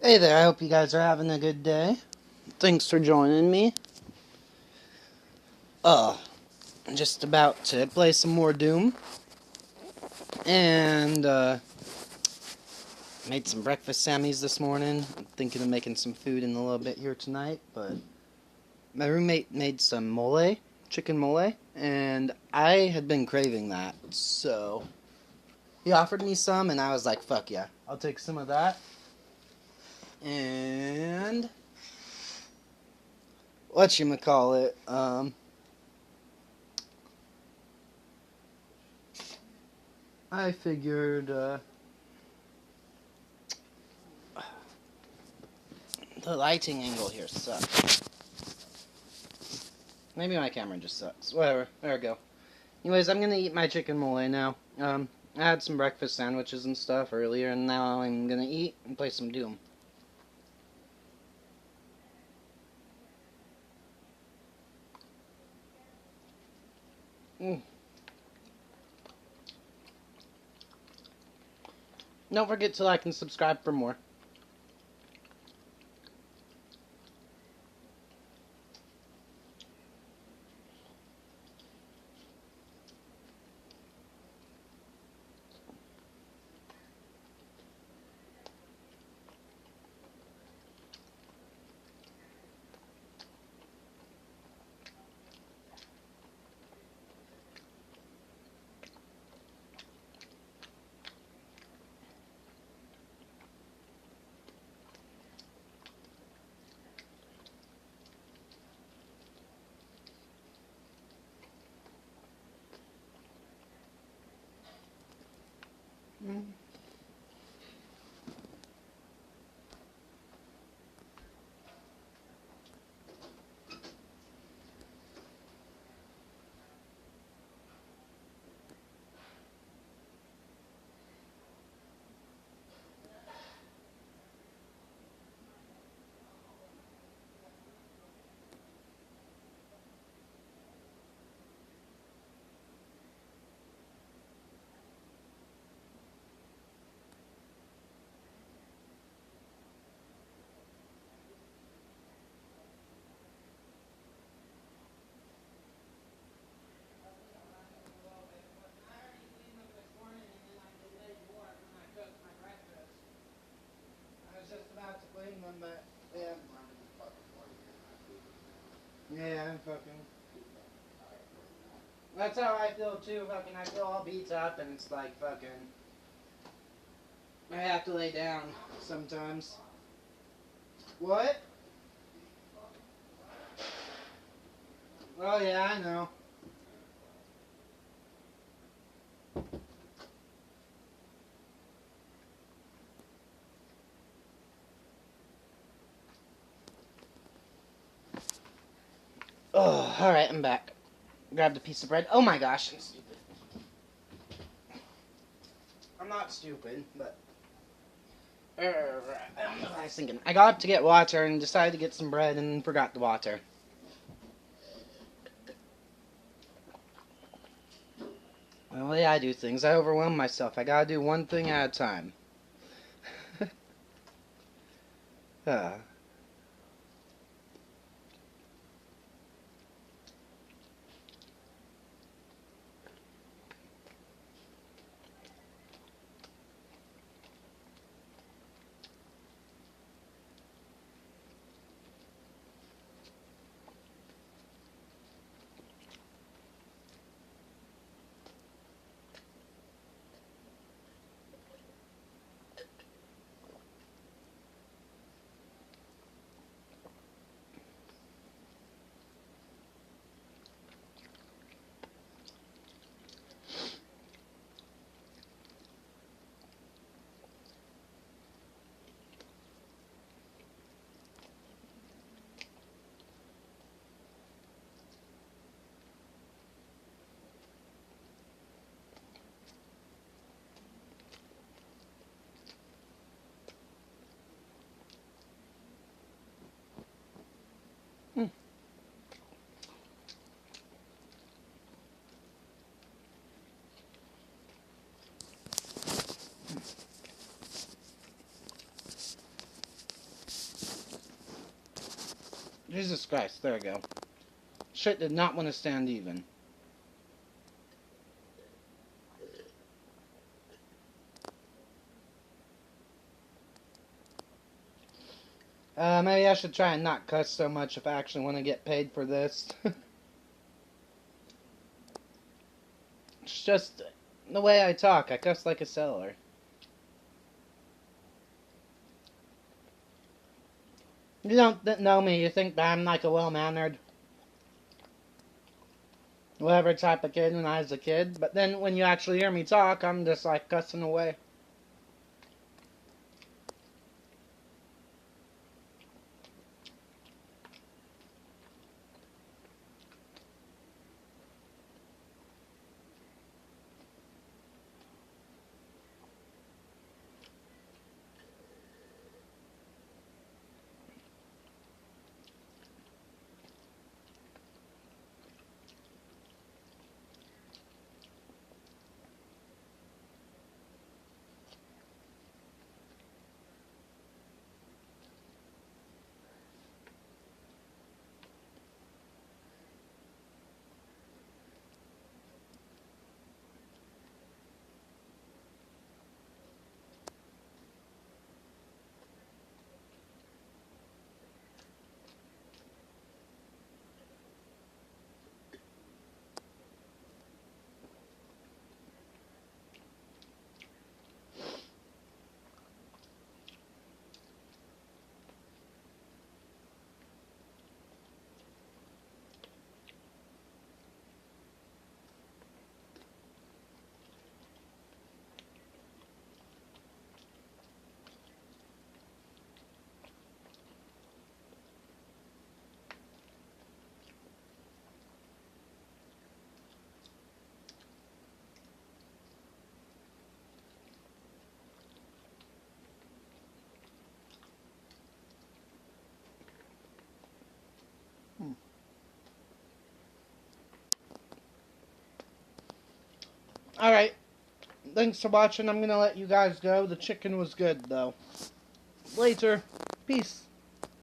Hey there, I hope you guys are having a good day. Thanks for joining me. I'm just about to play some more Doom. And, made some breakfast Sammys this morning. I'm thinking of making some food in a little bit here tonight, but my roommate made some mole, chicken mole, and I had been craving that, so he offered me some, and I was like, fuck yeah, I'll take some of that. And whatchamacallit, I figured, the lighting angle here sucks. Maybe my camera just sucks. Whatever. There we go. Anyways, I'm gonna eat my chicken mole now. I had some breakfast sandwiches and stuff earlier, and now I'm gonna eat and play some Doom. Mm. Don't forget to like and subscribe for more. Mm. But yeah. Yeah, I'm fucking. That's how I feel too. Fucking, I feel all beat up, and it's like fucking. I have to lay down sometimes. What? Oh yeah, I know. Oh, all right, I'm back. Grabbed a piece of bread. Oh my gosh, I'm stupid. I'm not stupid, but I don't know what I was thinking. I got up to get water and decided to get some bread and forgot the water. Well, the way I do things, I overwhelm myself. I gotta do one thing at a time. uh. Jesus Christ, there we go. Shit did not want to stand even. Maybe I should try and not cuss so much if I actually want to get paid for this. It's just the way I talk. I cuss like a sailor. You don't know me. You think that I'm like a well-mannered, whatever type of kid when I was a kid. But then when you actually hear me talk, I'm just like cussing away. Alright, thanks for watching. I'm gonna let you guys go. The chicken was good, though. Later. Peace.